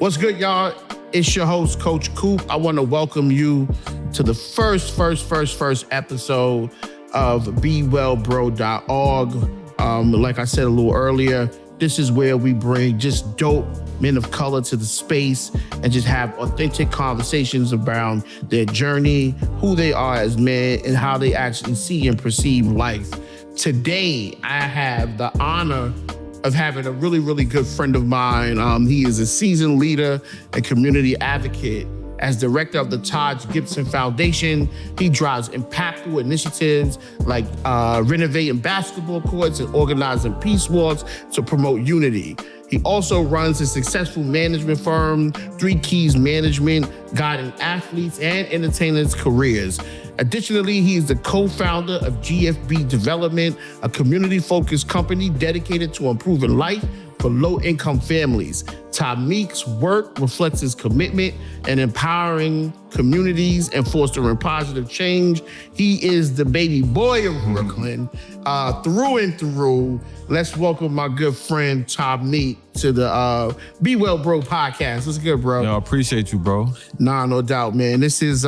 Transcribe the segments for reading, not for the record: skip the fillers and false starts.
What's good, y'all? It's your host, Coach Coop. I want to welcome you to the first episode of BEWELLBRO.org. Like I said a little earlier, this is where we bring just dope men of color to the space and just have authentic conversations around their journey, who they are as men, and how they actually see and perceive life. Today, I have the honor of having a really, really good friend of mine. He is a seasoned leader and community advocate. As director of the Taj Gibson Foundation, he drives impactful initiatives like renovating basketball courts and organizing peace walks to promote unity. He also runs a successful management firm, 3 Keys Management, guiding athletes and entertainers' careers. Additionally, he is the co-founder of GFB Development, a community-focused company dedicated to improving life for low-income families. Tameek's work reflects his commitment in empowering communities and fostering positive change. He is the baby boy of Brooklyn, through and through. Let's welcome my good friend Tameek to the BEWELLBRO Podcast. What's good, bro? Yo, I appreciate you, bro. Nah, no doubt, man. This is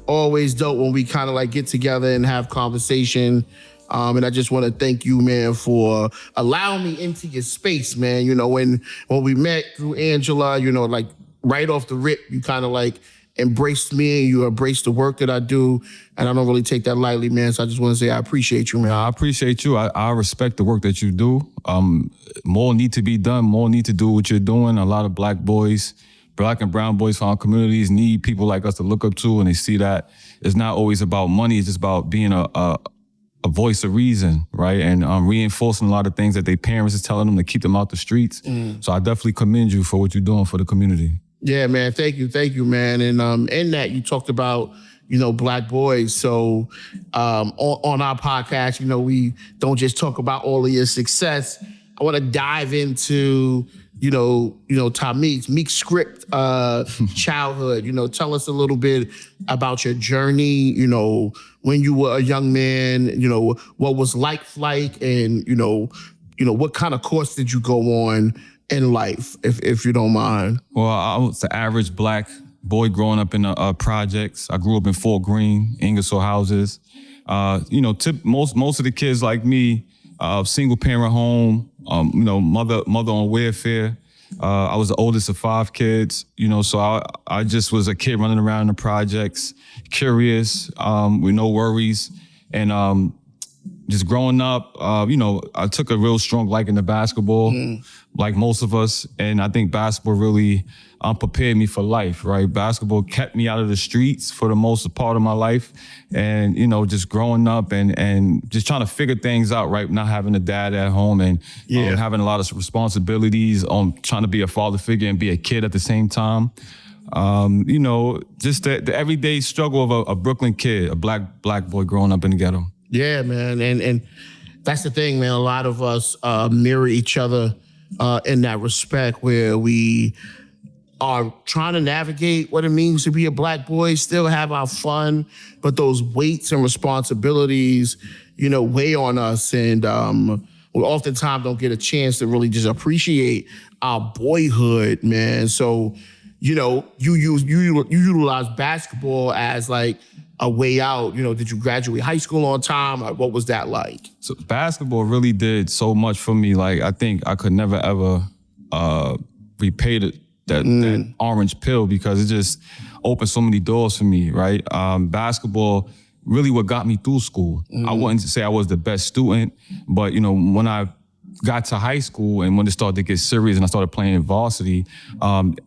always dope when we kind of like get together and have conversation. And I just want to thank you, man, for allowing me into your space, man. You know, when we met through Angela, you know, like right off the rip, you kind of like embraced me and you embraced the work that I do. And I don't really take that lightly, man. So I just want to say I appreciate you, man. I appreciate you. I respect the work that you do. More need to be done. More need to do what you're doing. A lot of black boys, black and brown boys from our communities need people like us to look up to, and they see that it's not always about money. It's just about being a voice of reason, right? And reinforcing a lot of things that their parents is telling them to keep them out the streets. So I definitely commend you for what you're doing for the community. Yeah, man. Thank you, man. And in that, you talked about, you know, black boys. So on our podcast, you know, we don't just talk about all of your success. I want to dive into, you know, Tameek's MeekScript childhood. You know, tell us a little bit about your journey, you know, when you were a young man, you know, what was life like, and, you know, what kind of course did you go on in life, if you don't mind? Well, I was the average black boy growing up in the projects. I grew up in Fort Greene, Ingersoll houses. You know, most of the kids like me, single parent home, you know, mother on welfare. I was the oldest of 5 kids, you know, so I just was a kid running around in the projects, curious, with no worries. And just growing up, you know, I took a real strong liking to basketball, like most of us. And I think basketball really prepared me for life, right? Basketball kept me out of the streets for the most part of my life. And, you know, just growing up and just trying to figure things out, right? Not having a dad at home and having a lot of responsibilities, trying to be a father figure and be a kid at the same time. You know, just the everyday struggle of a Brooklyn kid, a black boy growing up in the ghetto. Yeah, man. And that's the thing, man. A lot of us mirror each other in that respect, where we are trying to navigate what it means to be a black boy, still have our fun, but those weights and responsibilities, you know, weigh on us. And we oftentimes don't get a chance to really just appreciate our boyhood, man. So, you know, you utilize basketball as like a way out. You know, did you graduate high school on time? What was that like? So basketball really did so much for me. Like, I think I could never ever repay that orange pill, because it just opened so many doors for me, right? Basketball really what got me through school. I wouldn't say I was the best student, but, you know, when I got to high school and when it started to get serious and I started playing in varsity,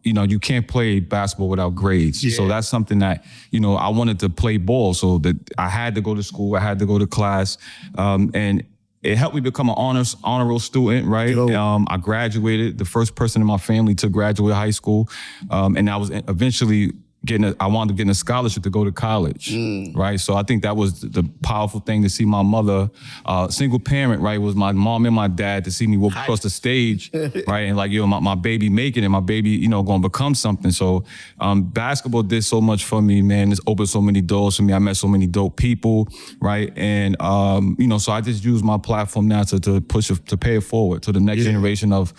you know, you can't play basketball without grades. Yeah. So that's something that, you know, I wanted to play ball, so that I had to go to school, I had to go to class, and it helped me become an honor roll student, right? I graduated, the first person in my family to graduate high school, and I was eventually I wound up getting a scholarship to go to college, right? So I think that was the powerful thing to see my mother, single parent, right? Was my mom and my dad to see me walk across the stage, right? And like, my baby making it, my baby, going to become something. So basketball did so much for me, man. It's opened so many doors for me. I met so many dope people, right? And, so I just use my platform now to push it, to pay it forward to the next generation of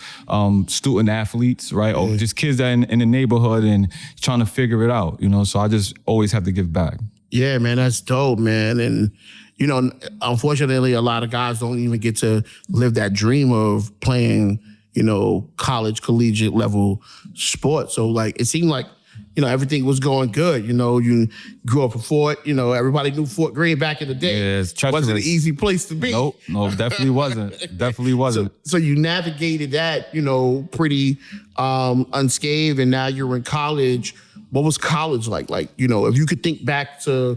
student athletes, right? Or just kids that in the neighborhood and trying to figure it out, so I just always have to give back. Yeah, man, that's dope, man. And, unfortunately, a lot of guys don't even get to live that dream of playing, college, collegiate level sports. So, like, it seemed like, everything was going good. You grew up in Fort, everybody knew Fort Greene back in the day. Yeah, it's treacherous. Wasn't an easy place to be. Nope, no, definitely wasn't. Definitely wasn't. So you navigated that, pretty unscathed, and now you're in college. What was college like? Like, if you could think back to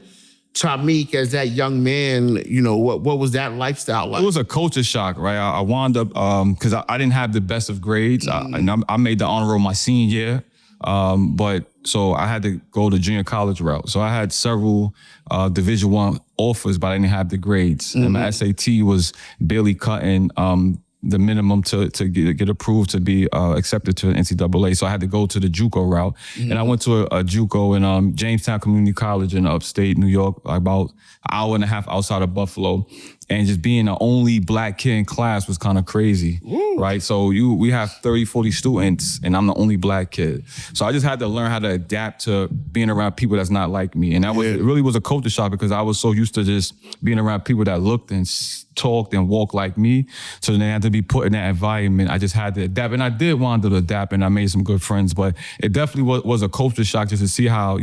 Tameek as that young man, what was that lifestyle like? It was a culture shock, right? I wound up, because I didn't have the best of grades. I made the honor roll my senior year. But so I had to go the junior college route. So I had several Division I offers, but I didn't have the grades. And my SAT was barely cutting the minimum to get approved to be accepted to NCAA. So I had to go to the JUCO route. And I went to a JUCO in Jamestown Community College in upstate New York, about an hour and a half outside of Buffalo. And just being the only black kid in class was kind of crazy, right? So we have 30, 40 students, and I'm the only black kid. So I just had to learn how to adapt to being around people that's not like me. And it really was a culture shock, because I was so used to just being around people that looked and talked and walked like me. So then I had to be put in that environment. I just had to adapt. And I did want to adapt, and I made some good friends. But it definitely was a culture shock just to see how,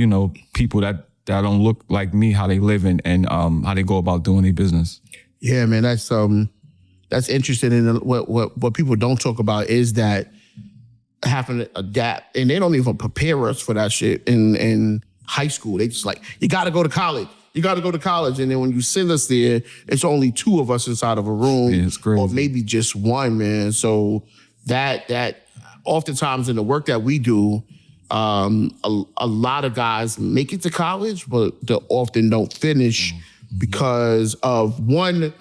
people that don't look like me, how they live and how they go about doing their business. Yeah, man, that's interesting. And what people don't talk about is that having to adapt, and they don't even prepare us for that shit in high school. They just like, you got to go to college. You got to go to college. And then when you send us there, it's only 2 of us inside of a room, it's crazy. Or maybe just one, man. So that oftentimes in the work that we do, a lot of guys make it to college, but they often don't finish. Because of one,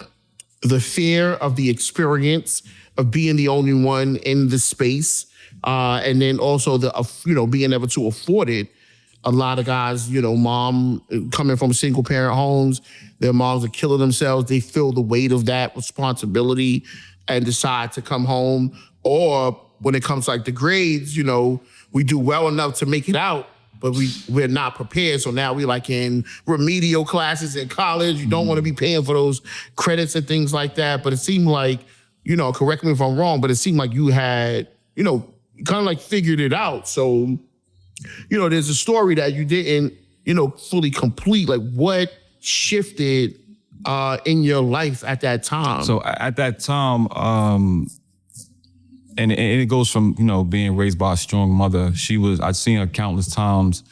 the fear of the experience of being the only one in the space, and then also being able to afford it. A lot of guys, mom coming from single parent homes, their moms are killing themselves. They feel the weight of that responsibility and decide to come home. Or when it comes like the grades, we do well enough to make it out, but we're not prepared. So now we like in remedial classes in college. You don't want to be paying for those credits and things like that. But it seemed like, correct me if I'm wrong, but it seemed like you had, kind of like figured it out. So, there's a story that you didn't, fully complete. Like, what shifted in your life at that time? So at that time, and it goes from, being raised by a strong mother. I'd seen her countless times,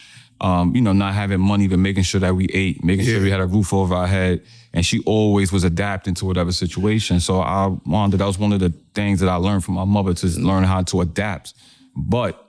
not having money, but making sure that we ate, making sure we had a roof over our head. And she always was adapting to whatever situation. So that was one of the things that I learned from my mother, to learn how to adapt. But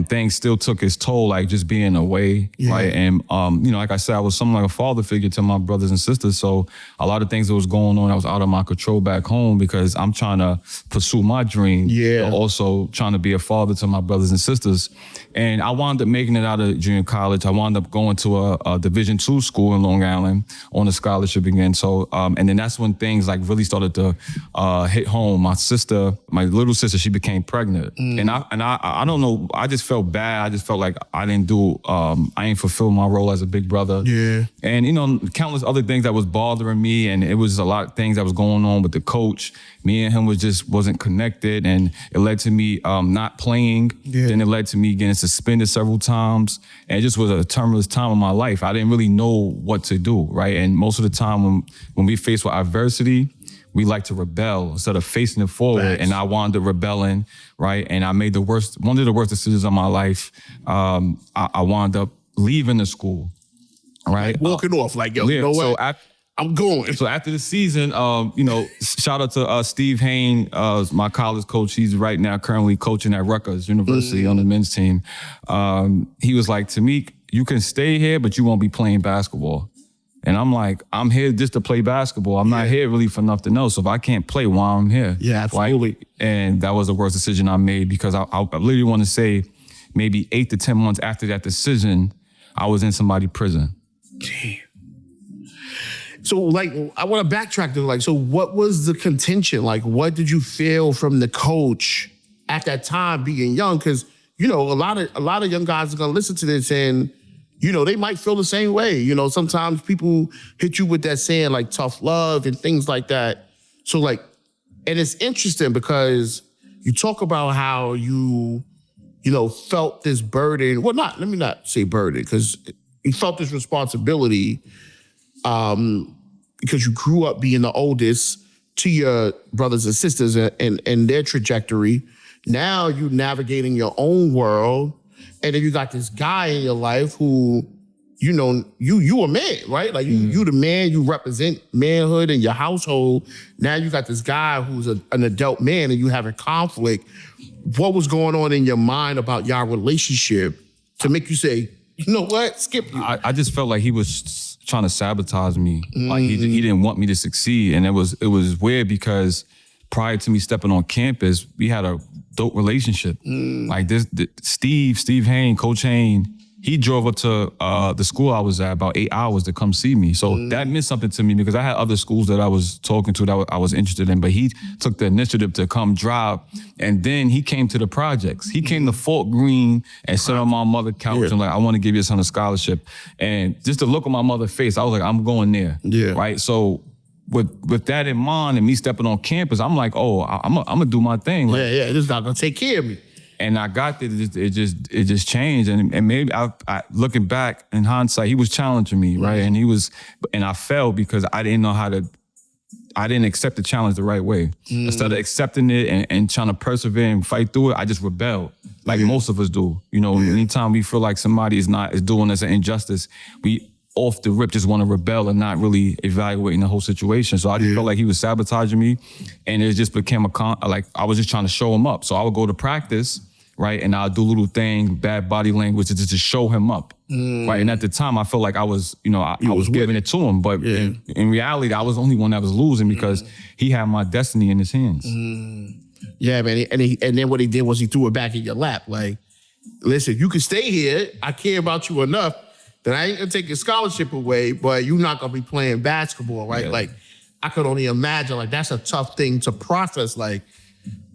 things still took its toll, like just being away, right? And, like I said, I was something like a father figure to my brothers and sisters. So a lot of things that was going on, I was out of my control back home, because I'm trying to pursue my dream, but also trying to be a father to my brothers and sisters. And I wound up making it out of junior college. I wound up going to a Division II school in Long Island on a scholarship again. So, and then that's when things like really started to hit home. My little sister, she became pregnant. And I don't know, I just felt bad. I just felt like I ain't fulfilled my role as a big brother. Yeah. And, countless other things that was bothering me. And it was a lot of things that was going on with the coach. Me and him wasn't connected. And it led to me not playing. Yeah. Then it led to me getting suspended several times. And it just was a tumultuous time in my life. I didn't really know what to do, right? And most of the time when we faced with adversity, we like to rebel instead of facing it forward. Thanks. And I wound up rebelling, right? And I made one of the worst decisions of my life. I wound up leaving the school, right? Like walking off, like, yo, you know what? So I'm going. So after the season, shout out to Steve Hain, my college coach. He's right now currently coaching at Rutgers University on the men's team. He was like, Tameek, you can stay here, but you won't be playing basketball. And I'm like, I'm here just to play basketball. I'm not here really for nothing else. So if I can't play, why I'm here? Yeah, absolutely. Right? And that was the worst decision I made because I literally want to say maybe 8 to 10 months after that decision, I was in somebody's prison. Damn. So, like, I want to backtrack to, like, so what was the contention? Like, what did you feel from the coach at that time being young? Because, you know, a lot of young guys are going to listen to this and, you know, they might feel the same way. You know, sometimes people hit you with that saying, like, tough love and things like that. So, like, and it's interesting because you talk about how you know, felt this burden. Well, let me not say burden, because you felt this responsibility because you grew up being the oldest to your brothers and sisters and their trajectory. Now you're navigating your own world, and then you got this guy in your life who, you know, you a man, right? Like you the man, you represent manhood in your household. Now you got this guy who's an adult man and you having conflict. What was going on in your mind about your relationship to make you say, you know what, skip you? I just felt like he was trying to sabotage me. Like he didn't want me to succeed. And it was weird because prior to me stepping on campus, we had a dope relationship. Like Steve Hain, Coach Hain, he drove up to the school I was at about 8 hours to come see me. So that meant something to me because I had other schools that I was talking to that I was interested in, but he took the initiative to come drive. And then he came to the projects. He came to Fort Greene and sat on my mother's couch and like, I want to give your son a scholarship. And just to look at my mother's face, I was like, I'm going there. Yeah. Right. So with that in mind and me stepping on campus, I'm like, oh, I'm gonna do my thing. Like, this is not gonna take care of me. And I got there, it just changed. And maybe I looking back in hindsight, he was challenging me, right? And I fell because I didn't know I didn't accept the challenge the right way. Instead of accepting it and trying to persevere and fight through it, I just rebelled. Like most of us do. You know, anytime we feel like somebody is doing us an injustice, we off the rip just want to rebel and not really evaluating the whole situation. So I just felt like he was sabotaging me, and it just became like I was just trying to show him up. So I would go to practice, right, and I'll do little things, bad body language, just to show him up, right. And at the time, I felt like I was, you know, I was giving it to him, but in reality, I was the only one that was losing because he had my destiny in his hands. Yeah, man, and then what he did was he threw it back in your lap. Like, listen, you can stay here. I care about you enough that I ain't gonna take your scholarship away, but you're not gonna be playing basketball, right? Yeah. Like, I could only imagine, like, that's a tough thing to process. Like,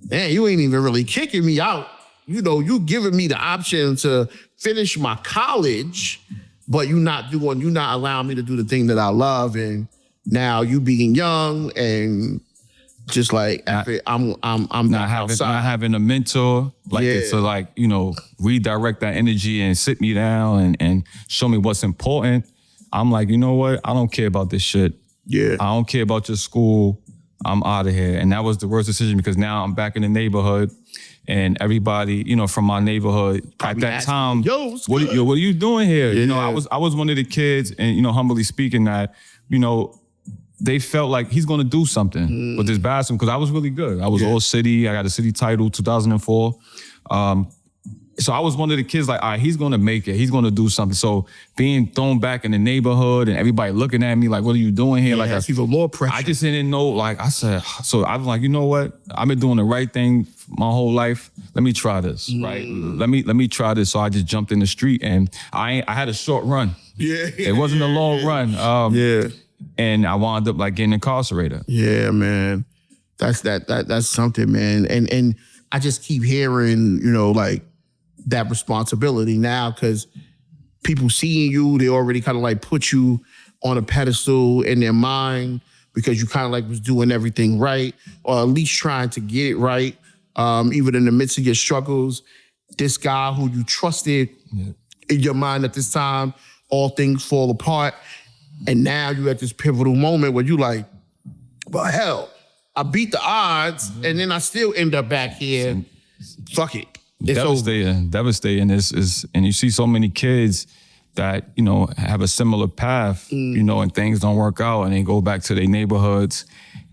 man, you ain't even really kicking me out. You know, you giving me the option to finish my college, but you're not allowing me to do the thing that I love. And now you being young and just like I'm not having a mentor to like, you know, redirect that energy and sit me down and show me what's important. I'm like, you know what? I don't care about this shit. Yeah. I don't care about your school. I'm out of here. And that was the worst decision because now I'm back in the neighborhood and everybody, you know, from my neighborhood at that time, what are you doing here? Yeah. You know, I was one of the kids and, you know, humbly speaking that, you know, they felt like he's going to do something with this basketball because I was really good. I was all city. I got a city title 2004. So I was one of the kids like, all right, he's going to make it. He's going to do something. So being thrown back in the neighborhood and everybody looking at me like, what are you doing here? Like, that's even more pressure. I just didn't know. Like I said, so I was like, you know what? I've been doing the right thing my whole life. Let me try this, right? Let me try this. So I just jumped in the street and I had a short run. Yeah. It wasn't a long run. And I wound up like getting incarcerated. Yeah, man. That's something, man. And I just keep hearing, you know, like that responsibility now because people seeing you, they already kind of like put you on a pedestal in their mind because you kind of like was doing everything right or at least trying to get it right. Even in the midst of your struggles, this guy who you trusted in your mind at this time, all things fall apart. And now you're at this pivotal moment where you like, well, hell, I beat the odds and then I still end up back here. Fuck it. It's devastating. And you see so many kids that, you know, have a similar path, you know, and things don't work out and they go back to their neighborhoods.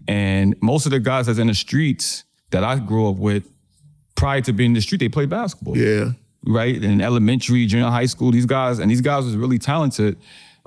And most of the guys that's in the streets that I grew up with, prior to being in the street, they play basketball. Yeah. right? In elementary, junior high school, these guys was really talented.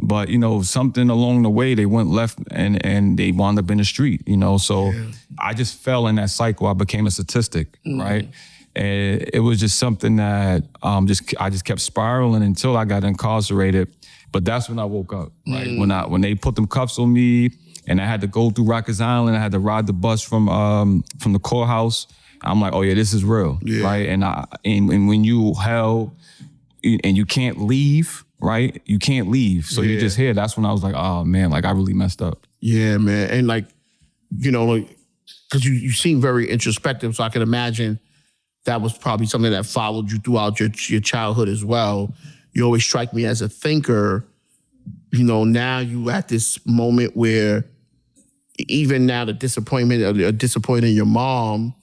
But, something along the way, they went left and they wound up in the street, So I just fell in that cycle. I became a statistic, right? And it was just something that I just kept spiraling until I got incarcerated. But that's when I woke up, right? When they put them cuffs on me and I had to go through Rikers Island, I had to ride the bus from the courthouse. I'm like, oh yeah, this is real, right? And when you held and you can't leave, right? You can't leave. So you're just here. That's when I was like, oh man, like I really messed up. Yeah, man. And like, because you seem very introspective, so I can imagine that was probably something that followed you throughout your childhood as well. You always strike me as a thinker. Now you at this moment where even now the disappointing your mom,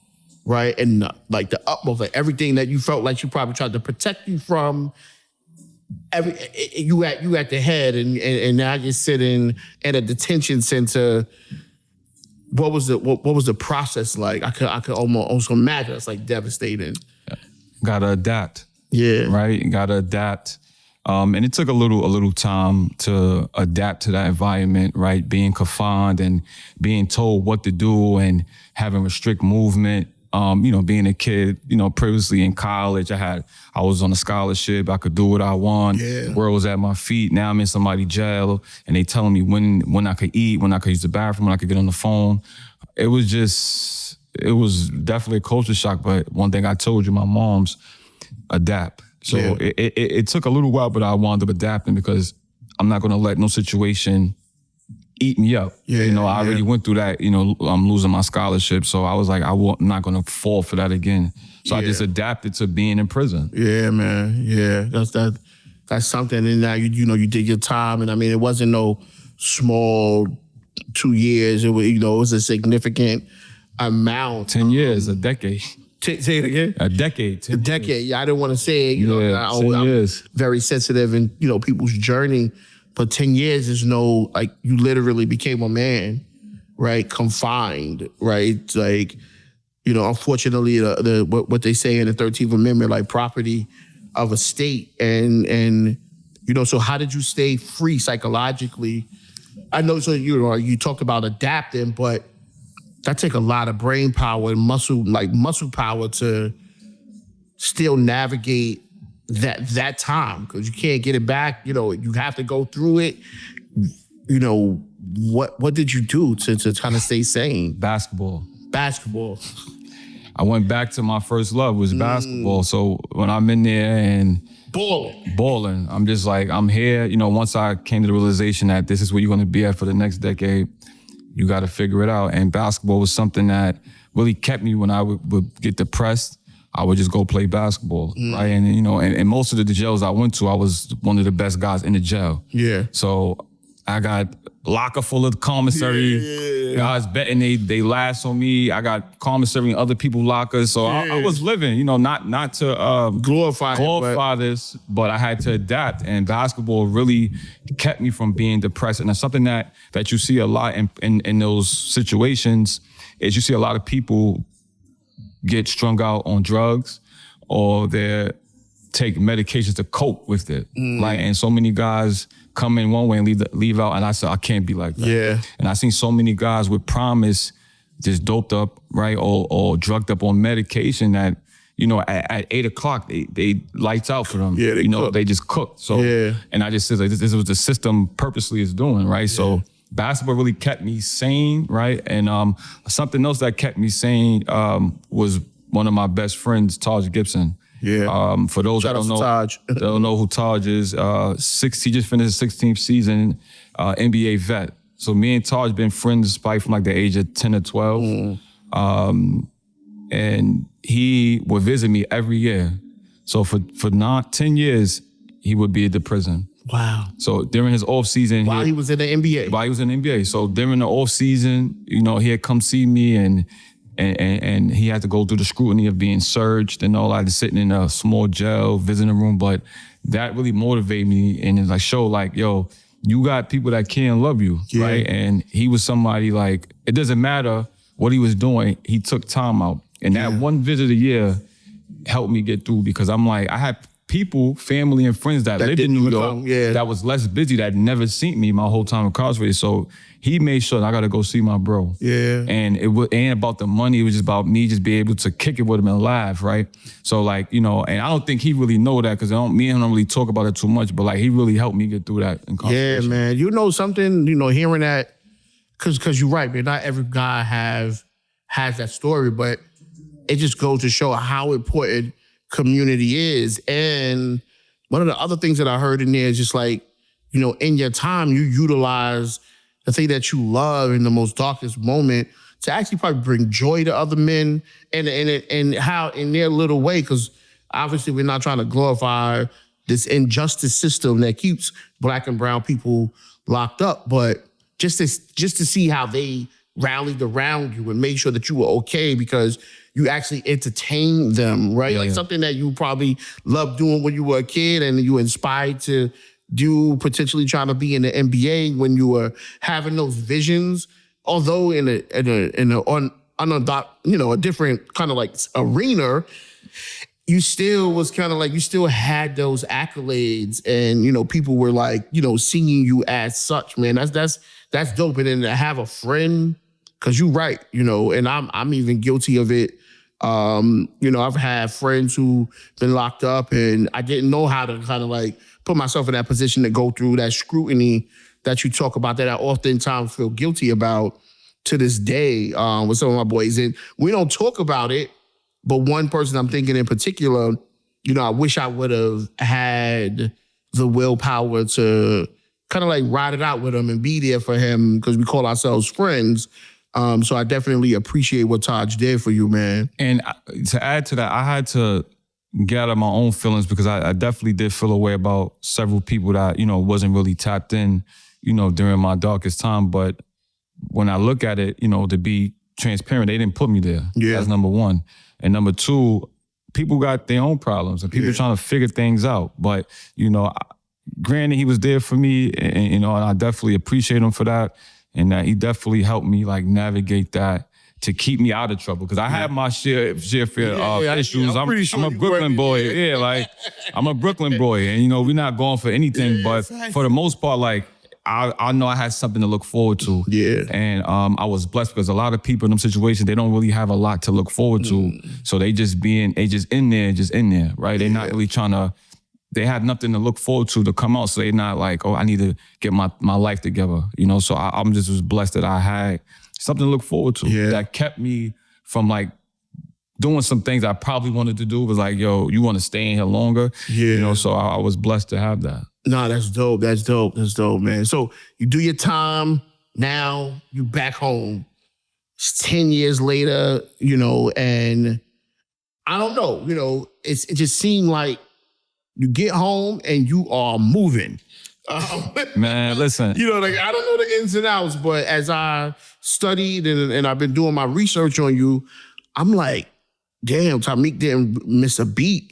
right? And like the utmost, like everything that you felt like she probably tried to protect you from, you at the head, and now you're sitting at a detention center. What was the process like? I could almost imagine. It's like devastating. Gotta adapt. Yeah. Right. Gotta adapt. And it took a little time to adapt to that environment, right? Being confined and being told what to do and having restrict movement. Being a kid, previously in college, I was on a scholarship. I could do what I want. Yeah. The world was at my feet. Now I'm in somebody's jail and they telling me when I could eat, when I could use the bathroom, when I could get on the phone. It was definitely a culture shock. But one thing I told you, my mom's adapt. So it took a little while, but I wound up adapting because I'm not going to let no situation eat me up. I already went through that, I'm losing my scholarship. So I was like, I'm not going to fall for that again. So I just adapted to being in prison. Yeah, man. Yeah, that's something. And now, you did your time. And I mean, it wasn't no small 2 years. It was a significant amount. 10 years, a decade. Say it again? A decade. A decade. Yeah, I didn't want to say it. 10 years. I'm very sensitive in, people's journey. But 10 years is you literally became a man, right? Confined, right? Like, unfortunately, what they say in the 13th Amendment, like property of a state. And so how did you stay free psychologically? I know, so, you talked about adapting, but that take a lot of brain power and muscle power to still navigate that time, because you can't get it back. You have to go through it. What did you do to kind of stay sane? Basketball. I went back to my first love, was basketball. So when I'm in there and balling, I'm just like, I'm here. Once I came to the realization that this is where you're going to be at for the next decade, you got to figure it out. And basketball was something that really kept me when I would get depressed. I would just go play basketball, right? And, and most of the jails I went to, I was one of the best guys in the jail. Yeah. So I got locker full of commissary guys betting they last on me. I got commissary in other people's lockers. So I was living, not to glorify this, but I had to adapt. And basketball really kept me from being depressed. And that's something that you see a lot in those situations, is you see a lot of people get strung out on drugs, or they take medications to cope with it. And so many guys come in one way and leave out. And I said, I can't be like that. Yeah. And I seen so many guys with promise just doped up, right, or drugged up on medication that, at 8 o'clock, they lights out for them. Yeah, they just cook. So, and I just said, like, this is what the system purposely is doing, right? Yeah. So basketball really kept me sane, right? And something else that kept me sane was one of my best friends, Taj Gibson. Yeah. For those that don't know who Taj is, he just finished his 16th season, NBA vet. So me and Taj been friends probably from like the age of 10 or 12. And he would visit me every year. So for 10 years, he would be at the prison. Wow. So during his off season, while he was in the NBA. While he was in the NBA. So during the off season, he'd come see me and he had to go through the scrutiny of being searched and all that, sitting in a small jail, visiting room. But that really motivated me and it show yo, you got people that can love you, right? And he was somebody it doesn't matter what he was doing, he took time out. And that one visit a year, helped me get through, because I'm like, I had people, family and friends that lived in New York that was less busy, that never seen me my whole time incarcerated. So he made sure that I got to go see my bro. Yeah. And it ain't about the money. It was just about me just being able to kick it with him and laugh, right? So like, you know, and I don't think he really know that, because me and him don't really talk about it too much, but like he really helped me get through that incarceration. Yeah, man. You know something, you know, hearing that, because you're right, man, not every guy has that story, but it just goes to show how important community is. And one of the other things that I heard in there is just like, you know, in your time, you utilize the thing that you love in the most darkest moment to actually probably bring joy to other men, and how in their little way, because obviously we're not trying to glorify this injustice system that keeps Black and brown people locked up, but just to see how they rallied around you and made sure that you were okay, because you actually entertained them, right? Like something that you probably loved doing when you were a kid, and you were inspired to do, potentially trying to be in the NBA when you were having those visions. Although in a different kind of like arena, you still was kind of like, you still had those accolades, and, you know, people were like, you know, seeing you as such, man. That's dope. And then to have a friend, because you're right, you know, and I'm even guilty of it. You know, I've had friends who been locked up, and I didn't know how to kind of like put myself in that position to go through that scrutiny that you talk about, that I oftentimes feel guilty about to this day with some of my boys. And we don't talk about it, but one person I'm thinking in particular, you know, I wish I would have had the willpower to kind of like ride it out with him and be there for him, because we call ourselves friends. So I definitely appreciate what Taj did for you, man. And to add to that, I had to get out of my own feelings, because I definitely did feel a way about several people that, you know, wasn't really tapped in, you know, during my darkest time. But when I look at it, you know, to be transparent, they didn't put me there. Yeah. That's number one. And number two, people got their own problems, and people trying to figure things out. But, you know, granted, he was there for me, and you know, and I definitely appreciate him for that. And that he definitely helped me like navigate that to keep me out of trouble. Because I had my share of issues. I'm a Brooklyn boy. Yeah, like I'm a Brooklyn boy. And you know, we're not going for anything, but for the most part, like I know I had something to look forward to. Yeah. And I was blessed, because a lot of people in them situations, they don't really have a lot to look forward to. So they just in there, right? They're not really trying to, they had nothing to look forward to come out. So they're not like, oh, I need to get my life together, you know? So I'm just was blessed that I had something to look forward to that kept me from like doing some things I probably wanted to do. It was like, yo, you want to stay in here longer? Yeah. You know, so I was blessed to have that. Nah, that's dope. That's dope, man. So you do your time, now you back home. It's 10 years later, you know, and I don't know, you know, it just seemed like you get home and you are moving. Man, listen. You know, like I don't know the ins and outs, but as I studied and I've been doing my research on you, I'm like, damn, Tameek didn't miss a beat.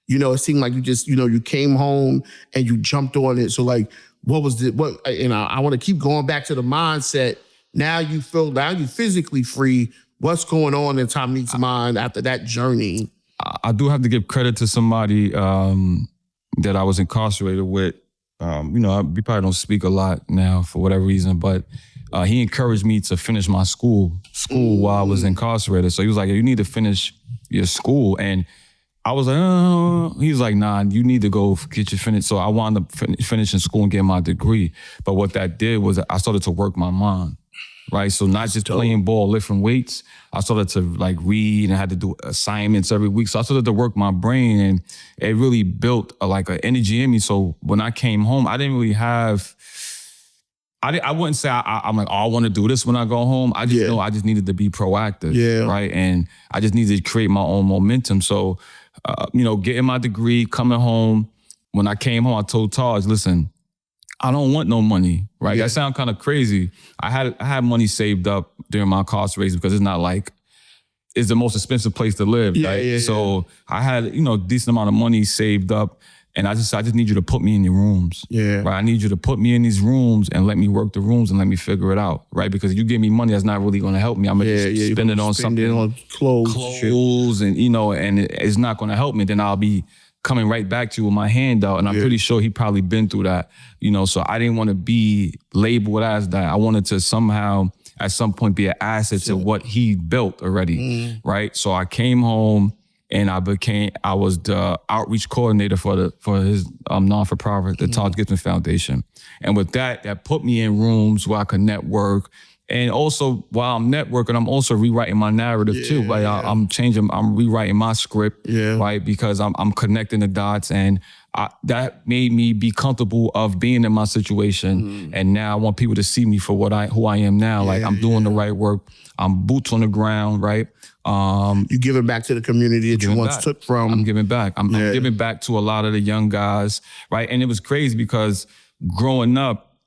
You know, it seemed like you just, you know, you came home and you jumped on it. So like, what was I want to keep going back to the mindset. Now you physically free. What's going on in Tameek's mind after that journey? I do have to give credit to somebody that I was incarcerated with. You know, we probably don't speak a lot now for whatever reason, but he encouraged me to finish my school while I was incarcerated. So he was like, you need to finish your school. And I was like, he was like, nah, you need to go get your finish. So I wound up finishing school and getting my degree. But what that did was I started to work my mind. Right, so not just playing ball, lifting weights. I started to like read and had to do assignments every week. So I started to work my brain, and it really built like an energy in me. So when I came home, I didn't really have. I wouldn't say I'm like, oh, I want to do this when I go home. I just know I just needed to be proactive, right, and I just needed to create my own momentum. So, you know, getting my degree, coming home. When I came home, I told Taj, listen, I don't want no money, right? That sounds kind of crazy. I had money saved up during my incarceration, because it's not like it's the most expensive place to live, right? So I had, you know, a decent amount of money saved up, And I just need you to put me in your rooms. Yeah. Right. I need you to put me in these rooms and let me work the rooms and let me figure it out. Right. Because you give me money, that's not really going to help me. I'm going to just spend it on something. On clothes And, you know, and it's not going to help me. Then I'll be coming right back to you with my hand out. And I'm pretty sure he probably been through that, you know, so I didn't want to be labeled as that. I wanted to somehow at some point be an asset to what he built already. Right. So I came home. And I was the outreach coordinator for his non-for-profit, the Taj Gibson Foundation. And with that put me in rooms where I could network. And also while I'm networking, I'm also rewriting my narrative too. Like I'm rewriting my script, right? Because I'm connecting the dots, and that made me be comfortable of being in my situation. And now I want people to see me for who I am now. Like I'm doing the right work. I'm boots on the ground, right? You giving back to the community that you once took from. I'm giving back. I'm giving back to a lot of the young guys, right? And it was crazy because growing up,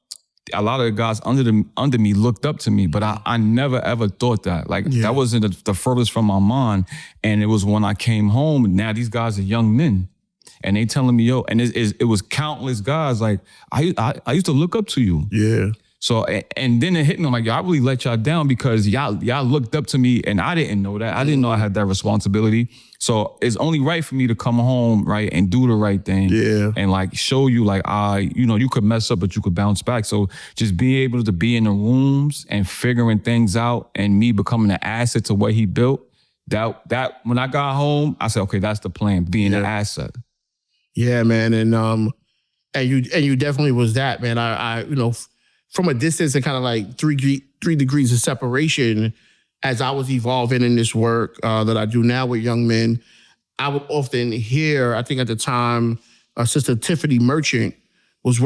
a lot of the guys under me looked up to me, but I never ever thought that. Like that wasn't the furthest from my mind. And it was when I came home. Now these guys are young men, and they telling me, yo, and it was countless guys. Like I used to look up to you. Yeah. So, and then it hit me, I'm like, yo, I really let y'all down because y'all looked up to me, and I didn't know that. I didn't know I had that responsibility. So it's only right for me to come home, right, and do the right thing. Yeah. And like show you like, you could mess up, but you could bounce back. So just being able to be in the rooms and figuring things out and me becoming an asset to what he built, that when I got home, I said, okay, that's the plan, being an asset. Yeah, man. And you definitely was that, man. I from a distance and kind of like three degrees of separation, as I was evolving in this work that I do now with young men, I would often hear, I think at the time, Sister Tiffany Merchant was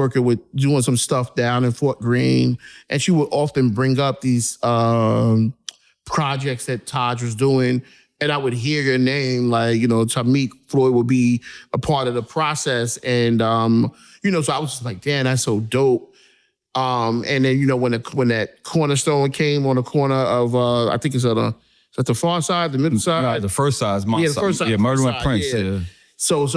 doing some stuff down in Fort Greene, and she would often bring up these projects that Taj was doing, and I would hear your name, like, Tameek Floyd would be a part of the process, and, so I was just like, damn, that's so dope. And then, when that cornerstone came on the corner of, I think it's at the far side, the middle side? No, the first side is my the first side. Yeah, Murder and Prince, yeah. So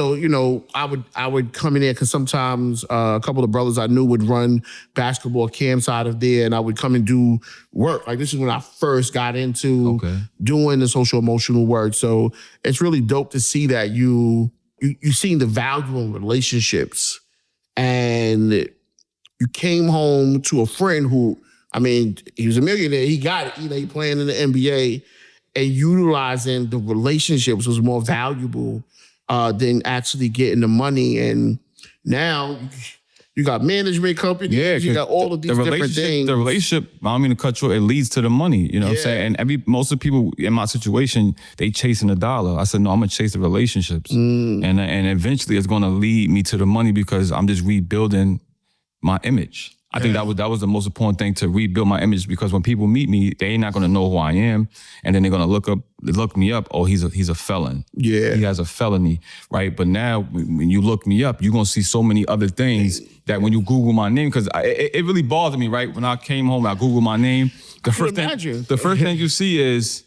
I would come in there because sometimes a couple of brothers I knew would run basketball camps out of there, and I would come and do work. Like this is when I first got into doing the social emotional work. So it's really dope to see that you seen the value in relationships, and you came home to a friend who, he was a millionaire. He got it. He playing in the NBA, and utilizing the relationships was more valuable than actually getting the money. And now you got management companies. You got all of these different things. The relationship, I don't mean to cut you, it leads to the money. You know what I'm saying? And most of the people in my situation, they chasing the dollar. I said, no, I'm gonna chase the relationships, and eventually it's gonna lead me to the money because I'm just rebuilding my image. I think that was the most important thing, to rebuild my image, because when people meet me, they're not gonna know who I am, and then they're gonna look me up. Oh, he's a felon. Yeah, he has a felony, right? But now when you look me up, you're gonna see so many other things that when you Google my name, because it really bothered me, right? When I came home, I Googled my name. The first thing you see is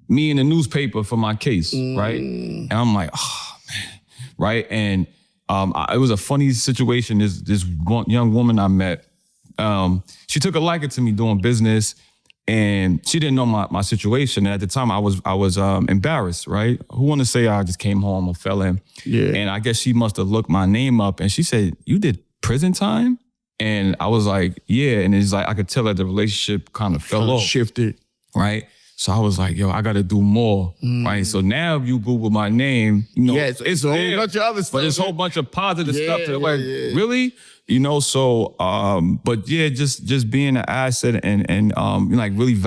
me in the newspaper for my case, right? And I'm like, oh man, right? And it was a funny situation. This one young woman I met, she took a liking to me doing business, and she didn't know my situation. And at the time, I was embarrassed, right? Who want to say I just came home a felon? Yeah. And I guess she must have looked my name up, and she said, "You did prison time?" And I was like, "Yeah." And it's like I could tell that the relationship kind of fell off, shifted, right? So I was like, yo, I got to do more, right? So now if you Google my name, it's a whole bunch of other stuff. But it's a whole bunch of positive stuff. Really? So, but yeah, just being an asset and like really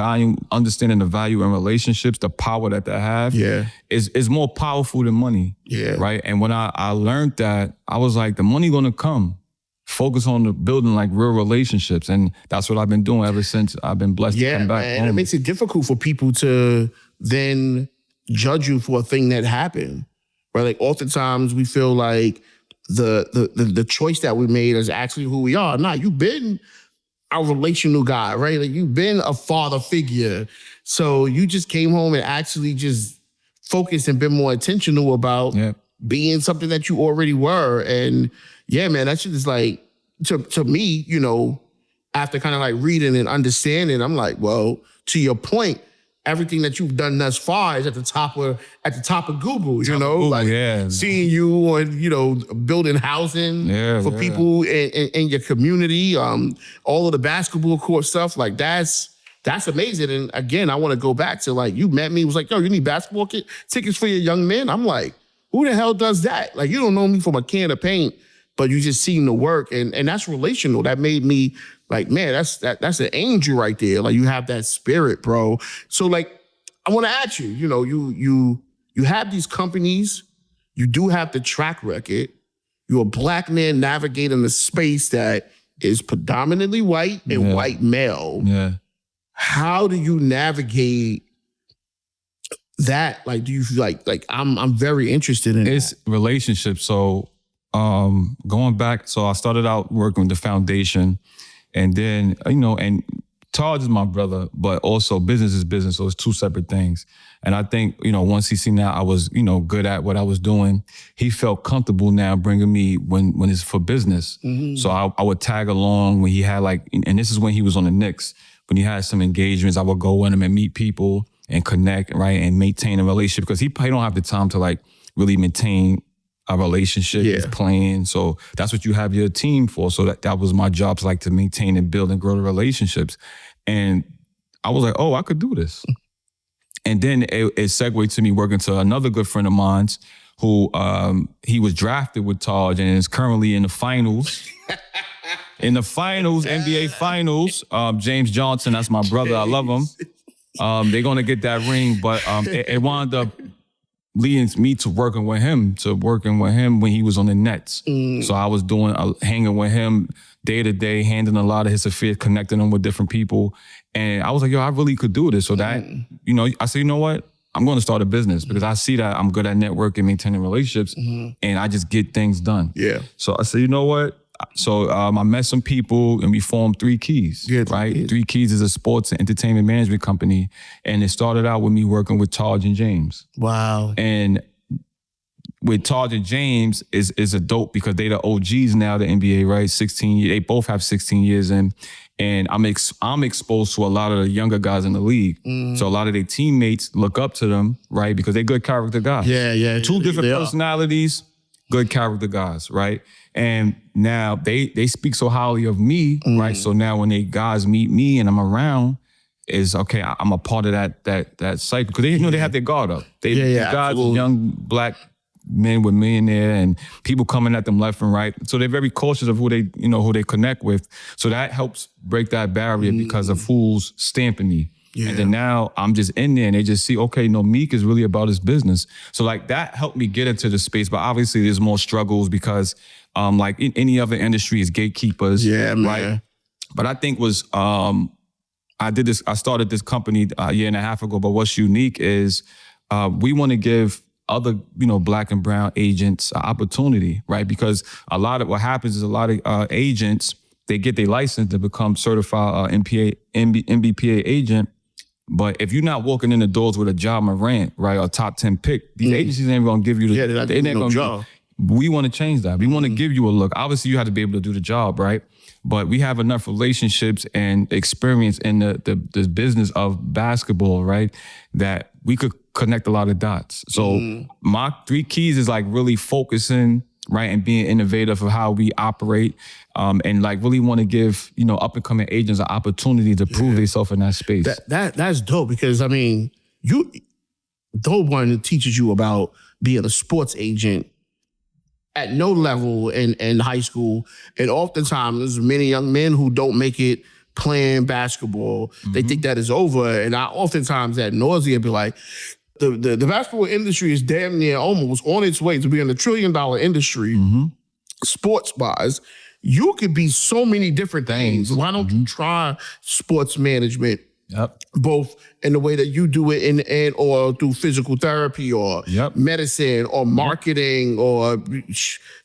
understanding the value in relationships, the power that they have is more powerful than money, right? And when I learned that, I was like, the money gonna come. Focus on the building like real relationships. And that's what I've been doing ever since I've been blessed to come back home. And it makes it difficult for people to then judge you for a thing that happened. Right? Like oftentimes we feel like the choice that we made is actually who we are. Nah, you've been a relational guy, right? Like you've been a father figure. So you just came home and actually just focused and been more intentional about being something that you already were. And yeah, man, that shit is like, to me, you know, after kind of like reading and understanding, I'm like, well, to your point, everything that you've done thus far is at the top of Google, you know, Google, like yeah. seeing you on, you know, building housing for people in your community, all of the basketball court stuff, like that's amazing. And again, I want to go back to like, you met me, was like, yo, you need basketball tickets for your young men? I'm like, who the hell does that? Like, you don't know me from a can of paint, but you just seen the work, and that's relational. That made me like, man, that's an angel right there. Like, you have that spirit, bro. So like, I want to ask you, you know, you have these companies, you do have the track record. You're a Black man navigating a space that is predominantly white and white male. Yeah. How do you navigate that? Like, do you like I'm very interested in it's relationships. So going back, so I started out working with the foundation, and then, you know, and Taj is my brother, but also business is business. So it's two separate things. And I think, you know, once he seen that I was, you know, good at what I was doing, he felt comfortable now bringing me when it's for business. So I would tag along when he had like, and this is when he was on the Knicks, when he had some engagements, I would go in him and meet people and connect, right, and maintain a relationship, because he don't have the time to like really maintain a relationship. He's playing. So that's what you have your team for. So that was my job, to like to maintain and build and grow the relationships. And I was like, oh, I could do this. And then it segued to me working to another good friend of mine who he was drafted with Taj and is currently in the finals. In the finals, NBA finals, James Johnson, that's my brother, I love him. They're gonna get that ring, but it wound up leading me to working with him when he was on the Nets. So I was doing hanging with him day to day, handling a lot of his affairs, connecting him with different people. And I was like, yo, I really could do this. So that, you know, I said, you know what? I'm going to start a business because I see that I'm good at networking, maintaining relationships, and I just get things done. Yeah. So I said, you know what? So I met some people and we formed 3 Keys, right? 3 Keys is a sports and entertainment management company. And it started out with me working with Taj and James. Wow. And with Taj and James is a dope because they the OGs now, the NBA, right? 16 years, they both have 16 years in. And I'm exposed to a lot of the younger guys in the league. So a lot of their teammates look up to them, right? Because they're good character guys. Yeah. 2 different personalities, good character guys, right? And now they speak so highly of me, right? So now when they guys meet me and I'm around, is okay, I'm a part of that cycle. Because they know they have their guard up. These guys, young Black men with millionaire and people coming at them left and right. So they're very cautious of who they connect with. So that helps break that barrier because of who's stamping me. And then now I'm just in there and they just see, okay, no, Meek is really about his business. So like that helped me get into the space. But obviously there's more struggles because like in any other industry is gatekeepers. Yeah, man. Right? But I think I started this company a year and a half ago, but what's unique is we want to give other, Black and brown agents an opportunity, right? Because a lot of what happens is a lot of agents, they get their license to become certified MBPA agent. But if you're not walking in the doors with a Ja Morant, right, or top 10 pick, these agencies ain't going to give you they're not going to. We want to change that. We want to give you a look. Obviously, you have to be able to do the job, right? But we have enough relationships and experience in the business of basketball, right, that we could connect a lot of dots. So my 3 keys is like really focusing, right, and being innovative of how we operate, and like really want to give up and coming agents an opportunity to prove themselves in that space. That's dope because I mean, no one teaches you about being a sports agent at no level in high school, and oftentimes there's many young men who don't make it playing basketball. They think that is over, and I oftentimes at nausea be like, the basketball industry is damn near almost on its way to being $1 trillion industry, sports-wise. You could be so many different things. Why don't you try sports management? Both in the way that you do it or through physical therapy or medicine or marketing or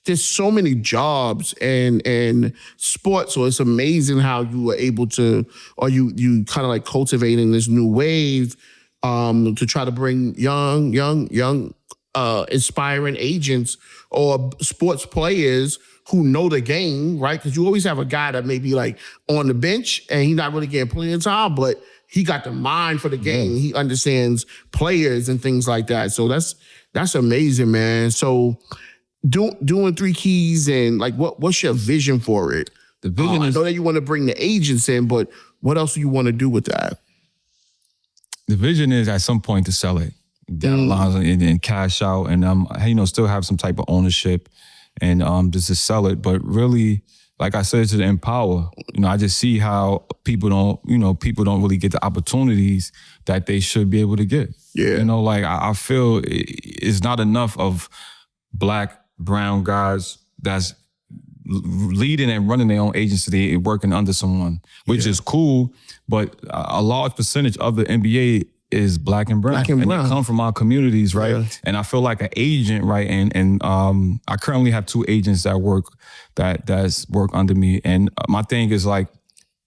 there's so many jobs and sports. So it's amazing how you were able to, or you kind of like cultivating this new wave to try to bring young inspiring agents or sports players who know the game, right? Because you always have a guy that may be like on the bench and he's not really getting playing time, but he got the mind for the game. He understands players and things like that. So that's amazing, man. So doing Three Keys and like what's your vision for it? The vision I is, know that you want to bring the agents in, but what else do you want to do with that? the vision is at some point to sell it down the lines and cash out and still have some type of ownership and just to sell it. But really, like I said, to empower. I just see how people don't really get the opportunities that they should be able to get. Yeah. I feel it's not enough of Black, brown guys that's leading and running their own agency, working under someone, which is cool. But a large percentage of the NBA is Black and brown. And they come from our communities, right? Yeah. And I feel like an agent, right? And I currently have 2 agents that work under me. And my thing is like,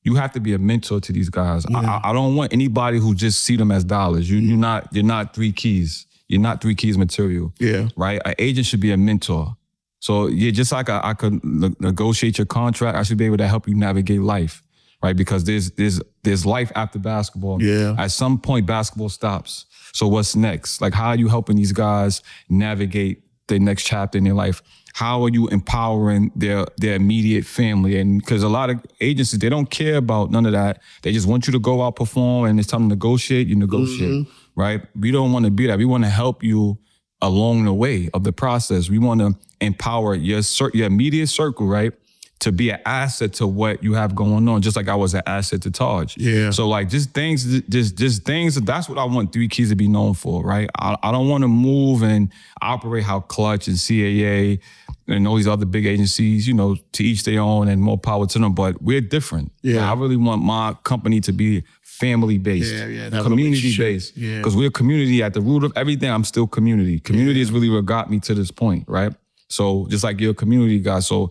you have to be a mentor to these guys. Yeah. I don't want anybody who just see them as dollars. You're not Three Keys. You're not Three Keys material. Yeah. Right? An agent should be a mentor. So just like I could negotiate your contract, I should be able to help you navigate life, right? Because there's life after basketball. Yeah. At some point, basketball stops. So what's next? Like, how are you helping these guys navigate the next chapter in their life? How are you empowering their immediate family? And because a lot of agencies, they don't care about none of that. They just want you to go out, perform, and it's time to negotiate, you negotiate, right? We don't want to be that. We want to help you along the way of the process. We want to empower your immediate circle, right? To be an asset to what you have going on, just like I was an asset to Taj. Yeah. So like just things, that's what I want Three Keys to be known for, right? I don't want to move and operate how Clutch and CAA and all these other big agencies, to each their own and more power to them, but we're different. Yeah. I really want my company to be family-based, community-based. Because we're a community at the root of everything. I'm still community. Community is really what got me to this point, right? So just like you're a community guy, so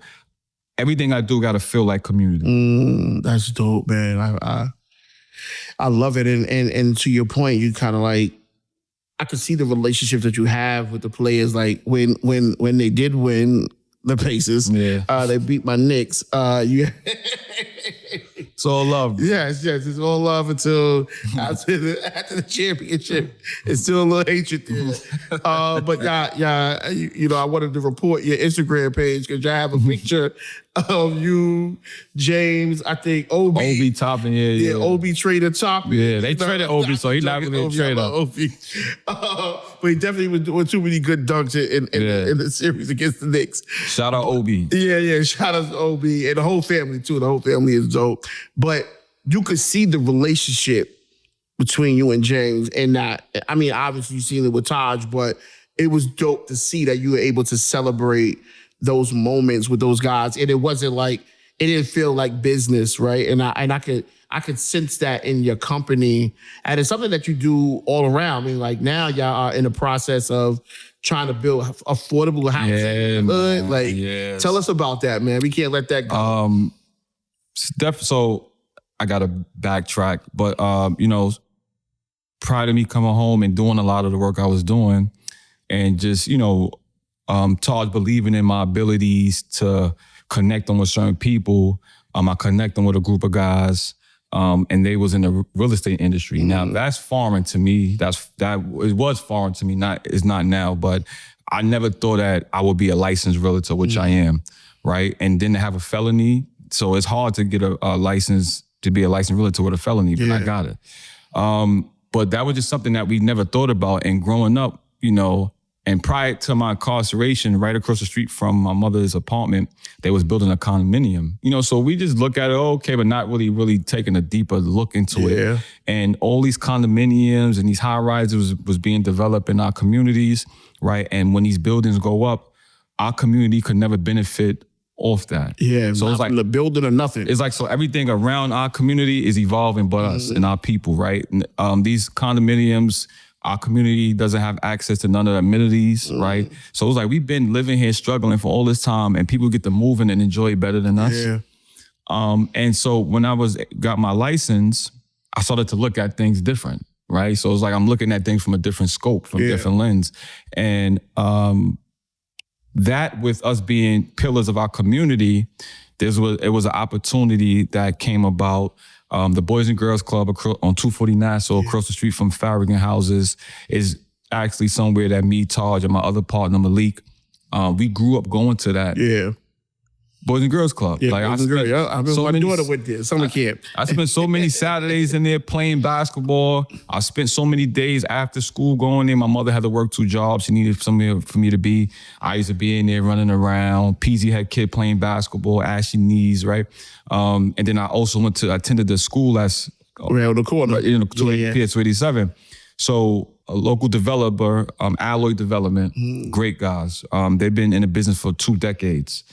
everything I do got to feel like community. That's dope, man. I love it. And to your point, you kind of like, I could see the relationship that you have with the players. Like when they did win the Pacers, they beat my Knicks. It's all love. Yes, it's all love until after the championship. It's still a little hatred there. But I wanted to report your Instagram page because you have a picture of you, James, I think Obi topping, Obi traded top. Yeah, they traded Obi, so he's not really a trader. But he definitely was doing too many good dunks in the series against the Knicks. Shout out Obi. Yeah, shout out to Obi and the whole family too. The whole family is dope. But you could see the relationship between you and James, and not. I mean, obviously you've seen it with Taj, but it was dope to see that you were able to celebrate those moments with those guys, and it wasn't like, it didn't feel like business, right? And I could sense that in your company, and it's something that you do all around. I mean, like now y'all are in the process of trying to build affordable housing. Yeah, tell us about that, man. We can't let that go. So I got to backtrack, but prior to me coming home and doing a lot of the work I was doing, and just Taj believing in my abilities to connect them with certain people. I connect them with a group of guys, and they was in the real estate industry. Now that's foreign to me. It was foreign to me. It's not now, but I never thought that I would be a licensed realtor, which I am, right? And then to have a felony, so it's hard to get a license to be a licensed realtor with a felony, but I got it. But that was just something that we never thought about. And growing up, and prior to my incarceration, right across the street from my mother's apartment, they was building a condominium. So we just look at it, okay, but not really taking a deeper look into it. And all these condominiums and these high rises was being developed in our communities, right? And when these buildings go up, our community could never benefit off that. Yeah, so it's like the building or nothing. It's like, so everything around our community is evolving but us and our people, right? These condominiums, our community doesn't have access to none of the amenities, right? So it's like we've been living here struggling for all this time, and people get to move in and enjoy it better than us. Yeah. And so when I got my license, I started to look at things different. right? So it's like I'm looking at things from a different scope, from a different lens. And that with us being pillars of our community, it was an opportunity that came about. The Boys and Girls Club on 249, so across the street from Farragut Houses, is actually somewhere that me, Taj, and my other partner, Malik, we grew up going to that. Yeah. Boys and Girls Club. Yeah, like Boys and Girls. I remember my daughter went there, summer camp. I spent so many Saturdays in there playing basketball. I spent so many days after school going there. My mother had to work 2 jobs. She needed somewhere for me to be. I used to be in there running around. PZ had kid playing basketball, ashy knees, right? And then I also attended the school as around the corner. 287. So a local developer, Alloy Development, great guys. They've been in the business for 2 decades.